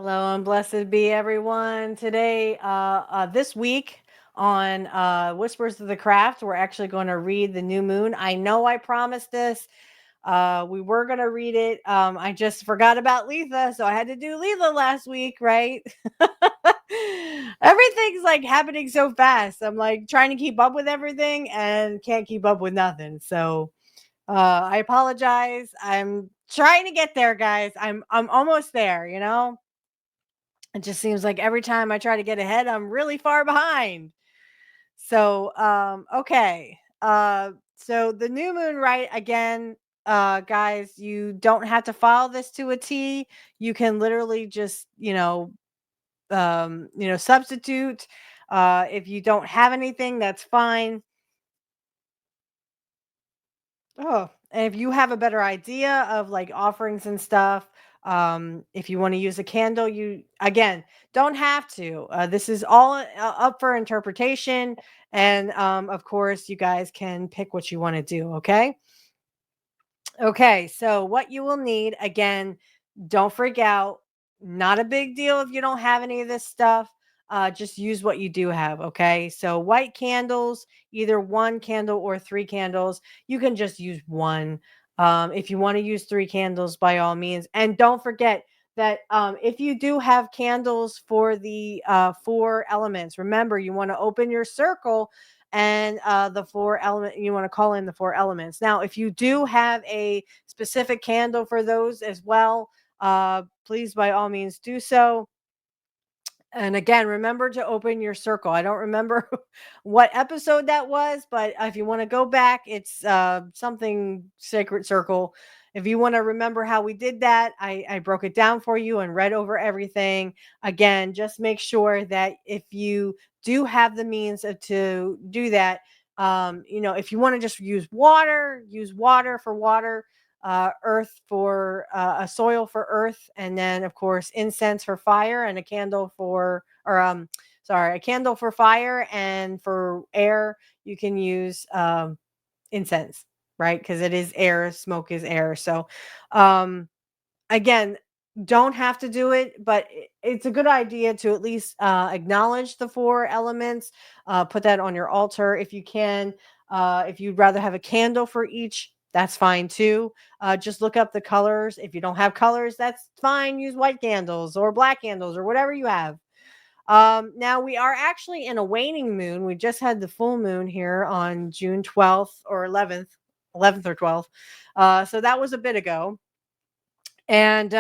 Hello and blessed be everyone. Today, this week on Whispers of the Craft, we're actually going to read the new moon. I know I promised this. We were going to read it. I just forgot about Letha, so I had to do Letha last week, right? Everything's like happening so fast. I'm like trying to keep up with everything and can't keep up with nothing. So I apologize. I'm trying to get there, guys. I'm almost there, you know? It just seems like every time I try to get ahead, I'm really far behind. So, okay. So the new moon, right? Again, guys, you don't have to follow this to a T. You can literally just, substitute. If you don't have anything, that's fine. Oh, and if you have a better idea of like offerings and stuff, if you want to use a candle, you again don't have to. This is all up for interpretation, and of course, you guys can pick what you want to do. Okay. Okay. So, what you will need again, don't freak out. Not a big deal if you don't have any of this stuff. Just use what you do have. Okay. So, white candles, either one candle or three candles. You can just use one. If you want to use three candles, by all means. And don't forget that if you do have candles for the four elements, remember you want to open your circle and the four element you want to call in the four elements. Now if you do have a specific candle for those as well, please by all means do so. And again, remember to open your circle. I don't remember what episode that was, but if you want to go back, it's something sacred circle. If you want to remember how we did that, I broke it down for you and read over everything. Again, just make sure that if you do have the means to do that, if you want to just use water for water, earth for a soil for earth, and then of course incense for fire, and a candle for a candle for fire, and for air you can use incense, right? Because it is air, smoke is air. So um again, don't have to do it, but it's a good idea to at least acknowledge the four elements. Put that on your altar if you can. If you'd rather have a candle for each, that's fine too. Just look up the colors. If you don't have colors, that's fine. Use white candles or black candles or whatever you have. Now we are actually in a waning moon. We just had the full moon here on June 12th or 11th or 12th. So that was a bit ago. And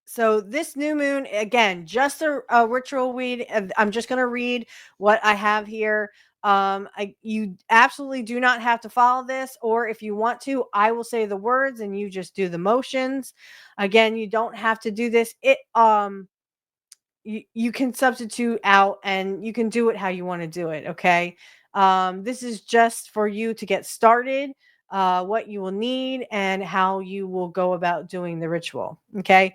so this new moon, again, just a ritual read. I'm just going to read what I have here. You absolutely do not have to follow this, or if you want to, I will say the words and you just do the motions. Again, you don't have to do this. You can substitute out and you can do it how you want to do it. Okay. This is just for you to get started, what you will need and how you will go about doing the ritual. Okay.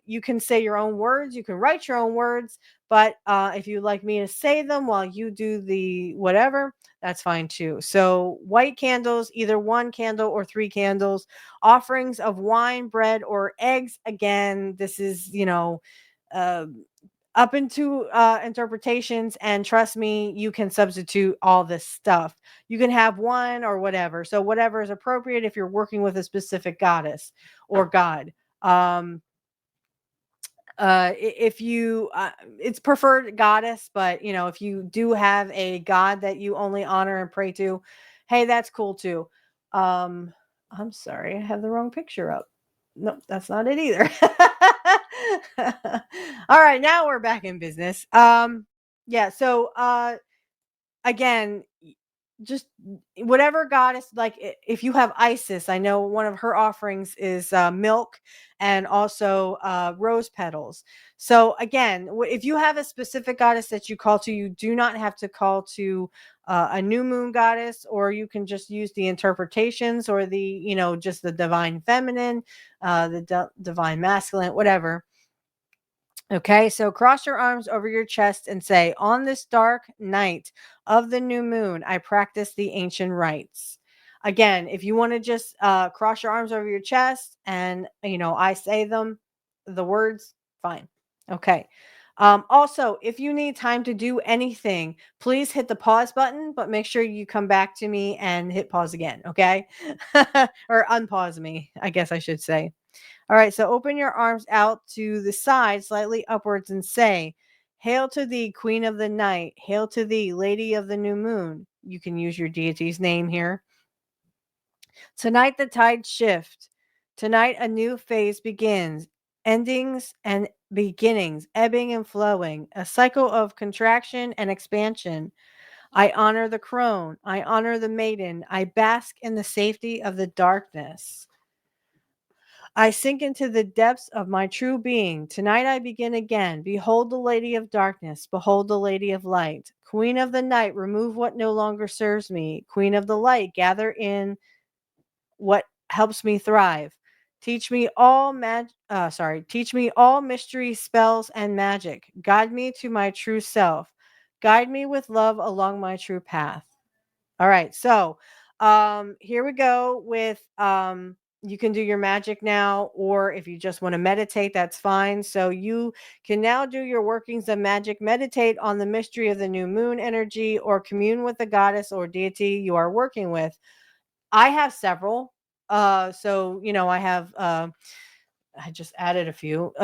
You can say your own words, you can write your own words, but if you'd like me to say them while you do the whatever, that's fine too. So white candles, either one candle or three candles, offerings of wine, bread, or eggs. Again, this is, uh, up into interpretations, and trust me, you can substitute all this stuff. You can have one or whatever, so whatever is appropriate if you're working with a specific goddess or god. um if you it's preferred goddess, but if you do have a god that you only honor and pray to, hey, that's cool too. I'm sorry, I have the wrong picture up. Nope, that's not it either. All right, now we're back in business. Yeah, so again, just whatever goddess, like if you have Isis, I know one of her offerings is milk and also rose petals. So again, if you have a specific goddess that you call to, you do not have to call to a new moon goddess, or you can just use the interpretations, or the just the divine feminine, the divine masculine, whatever. Okay, so cross your arms over your chest and say, "On this dark night of the new moon, I practice the ancient rites." Again, if you want to just cross your arms over your chest and, I say them, the words, Fine. Okay. Also, if you need time to do anything, please hit the pause button, but make sure you come back to me and hit pause again. Okay. Or unpause me, I guess I should say. All right. So open your arms out to the side, slightly upwards, and say, "Hail to thee, Queen of the Night. Hail to thee, Lady of the New Moon." You can use your deity's name here. Tonight the tides shift. Tonight a new phase begins. Endings and beginnings, ebbing and flowing, a cycle of contraction and expansion. I honor the crone. I honor the maiden. I bask in the safety of the darkness. I sink into the depths of my true being. Tonight I begin again. Behold the Lady of Darkness. Behold the Lady of Light. Queen of the Night, remove what no longer serves me. Queen of the Light, gather in what helps me thrive. Teach me all mystery spells and magic. Guide me to my true self. Guide me with love along my true path. All right. So, here we go with you can do your magic now, or if you just want to meditate, that's fine. So you can now do your workings of magic, meditate on the mystery of the new moon energy, or commune with the goddess or deity you are working with. I have several. So I have I just added a few.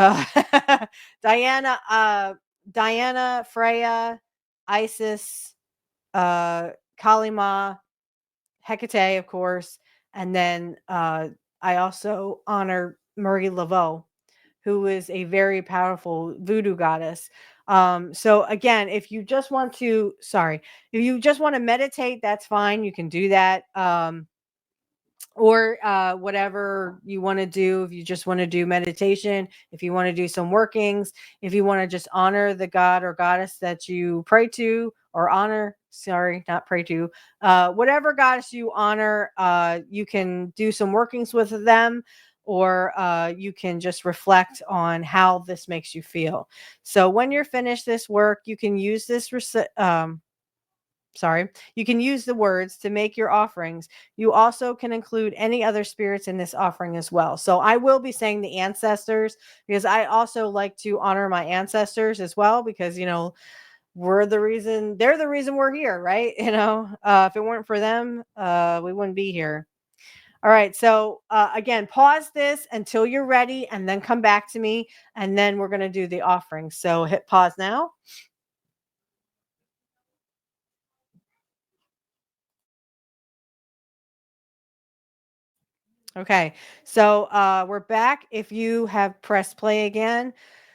Diana, Diana, Freya, Isis, uh Kalima, Hecate, of course, and then I also honor Marie Laveau, who is a very powerful voodoo goddess. So again, if you just want to meditate, that's fine. You can do that. Or whatever you want to do. If you just want to do meditation, if you want to do some workings, if you want to just honor the god or goddess that you pray to, or honor, sorry, not pray to, whatever goddess you honor, you can do some workings with them, or you can just reflect on how this makes you feel. So when you're finished this work, you can use you can use the words to make your offerings. You also can include any other spirits in this offering as well. So I will be saying the ancestors, because I also like to honor my ancestors as well, because they're the reason we're here, right? If it weren't for them, we wouldn't be here. All right. So again, pause this until you're ready, and then come back to me, and then we're going to do the offering. So hit pause now. Okay, so we're back. If you have pressed play again,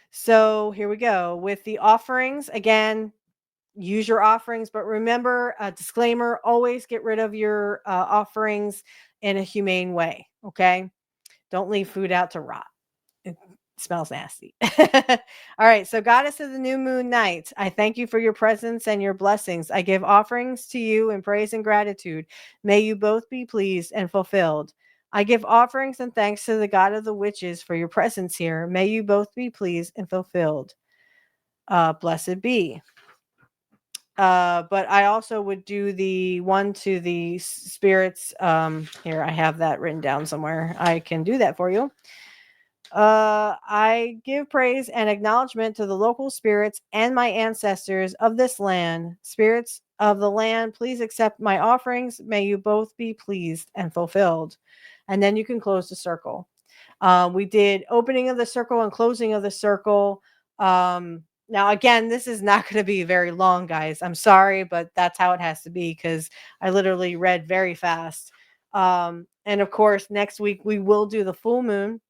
so here we go with the offerings. Again, use your offerings, but remember a disclaimer: always get rid of your offerings in a humane way. Okay, don't leave food out to rot. It smells nasty. All right. So, Goddess of the New Moon Night, I thank you for your presence and your blessings. I give offerings to you in praise and gratitude. May you both be pleased and fulfilled. I give offerings and thanks to the God of the witches for your presence here. May you both be pleased and fulfilled. Blessed be. But I also would do the one to the spirits. Here, I have that written down somewhere. I can do that for you. I give praise and acknowledgement to the local spirits and my ancestors of this land. Spirits of the land, please accept my offerings. May you both be pleased and fulfilled. And then you can close the circle. We did opening of the circle and closing of the circle. Now, again, this is not going to be very long, guys. I'm sorry, but that's how it has to be, because I literally read very fast. And of course, next week we will do the full moon,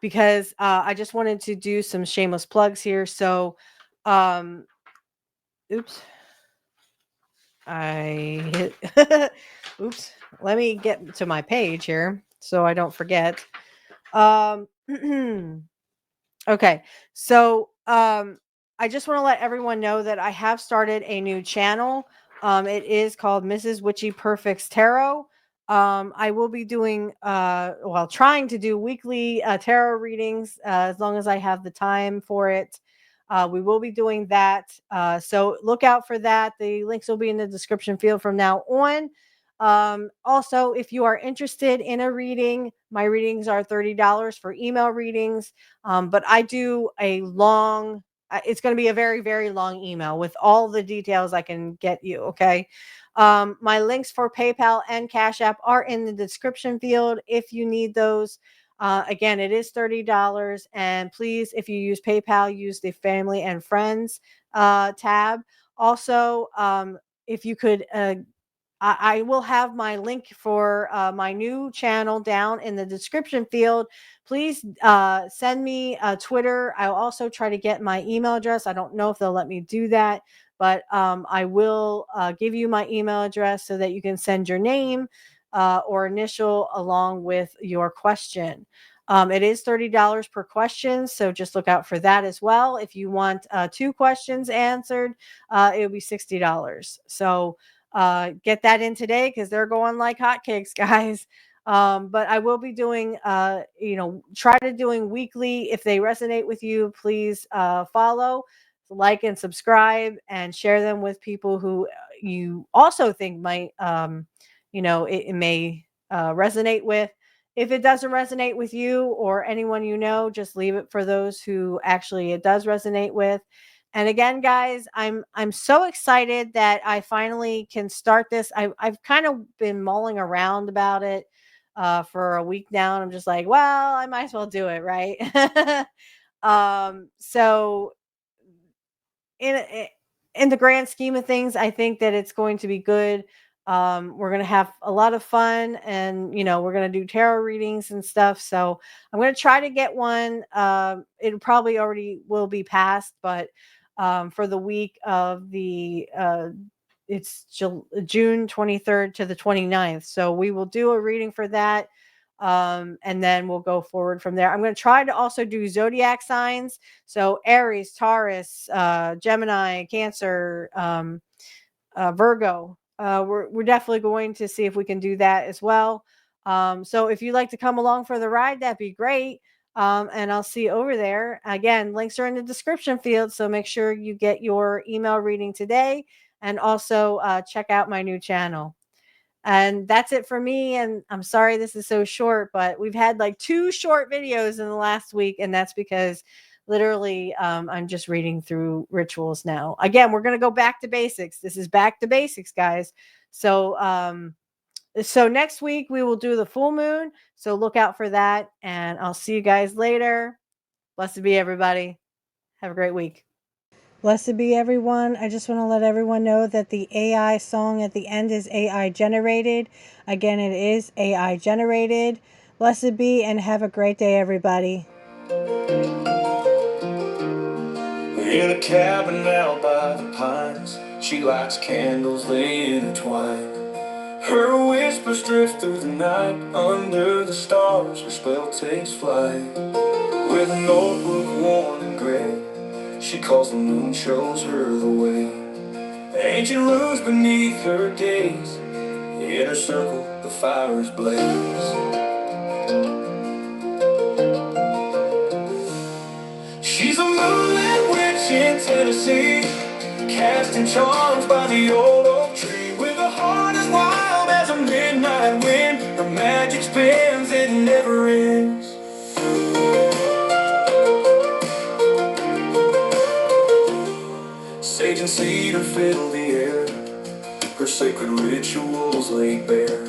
because I just wanted to do some shameless plugs here. So, um, oops, I hit, oops, let me get to my page here so I don't forget. Um, okay, so I just want to let everyone know that I have started a new channel. It is called Mrs. Witchy Perfect's Tarot. I will be doing, trying to do weekly tarot readings as long as I have the time for it. We will be doing that. So look out for that. The links will be in the description field from now on. Also, if you are interested in a reading, my readings are $30 for email readings. But I do a long, it's going to be a very, very long email with all the details I can get you. Okay. My links for PayPal and Cash App are in the description field if you need those. Again, it is $30. And please, if you use PayPal, use the family and friends tab. Also, if you could I will have my link for my new channel down in the description field. Please send me a Twitter. I'll also try to get my email address. I don't know if they'll let me do that, but I will give you my email address so that you can send your name or initial along with your question. It is $30 per question, so just look out for that as well. If you want 2 questions answered, it'll be $60. So get that in today because they're going like hotcakes, guys. But I will be doing try to doing weekly. If they resonate with you, please follow, like, and subscribe, and share them with people who you also think might it may resonate with. If it doesn't resonate with you or anyone you know, just leave it for those who actually it does resonate with. And again, guys, I'm so excited that I finally can start this. I've kind of been mulling around about it for a week now, and I'm just like, well, I might as well do it, right? So in in the grand scheme of things, I think that it's going to be good. We're going to have a lot of fun, and we're going to do tarot readings and stuff. So I'm going to try to get one. It probably already will be passed, but for the week of the it's June 23rd to the 29th. So we will do a reading for that. And then we'll go forward from there. I'm going to try to also do zodiac signs. So Aries, Taurus, Gemini, Cancer, Virgo. We're definitely going to see if we can do that as well. So if you'd like to come along for the ride, that'd be great. And I'll see you over there. Again, links are in the description field. So make sure you get your email reading today, and also check out my new channel. And that's it for me. And I'm sorry this is so short, but we've had like 2 short videos in the last week. And that's because literally I'm just reading through rituals now. Again, we're going to go back to basics. This is back to basics, guys. So next week we will do the full moon. So look out for that. And I'll see you guys later. Blessed be everybody. Have a great week. Blessed be everyone. I just want to let everyone know that the AI song at the end is AI generated. Again, it is AI generated. Blessed be, and have a great day, everybody. In a cabin out by the pines, she lights candles, they intertwine. Her whispers drift through the night. Under the stars, her spell takes flight. With a notebook worn and gray, she calls the moon, shows her the way. Ancient runes beneath her gaze. In her circle, the fires blaze. She's a moonlit witch in Tennessee, casting charms by the old oak tree. With a heart as wild as a midnight wind, her magic spins, it never ends. Sage and cedar fill the air, her sacred rituals laid bare.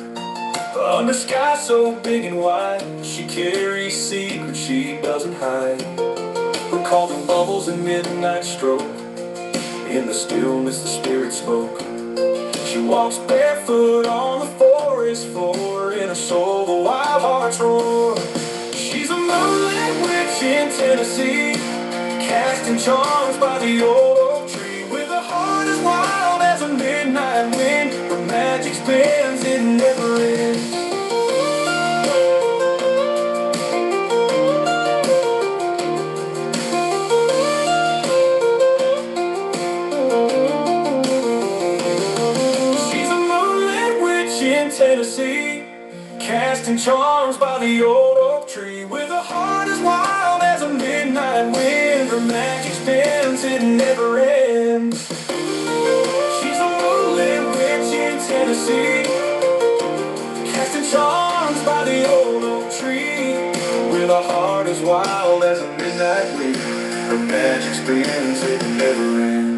Under sky so big and wide, she carries secrets she doesn't hide. Her cauldron bubbles in midnight stroke, in the stillness the spirit spoke. She walks barefoot on the forest floor, in her soul the wild hearts roar. She's a moonlit witch in Tennessee, casting charms by the old oak tree. With a heart as wild as a midnight wind, her magic spins, it never ends. She's a moonlit witch in Tennessee, casting charms by the old oak tree. With a heart as wild as a midnight wind, her magic spins, it never ends. She's a moonlit witch in Tennessee, arms by the old oak tree, with a heart as wild as a midnight wind. Her magic spins, it never ends.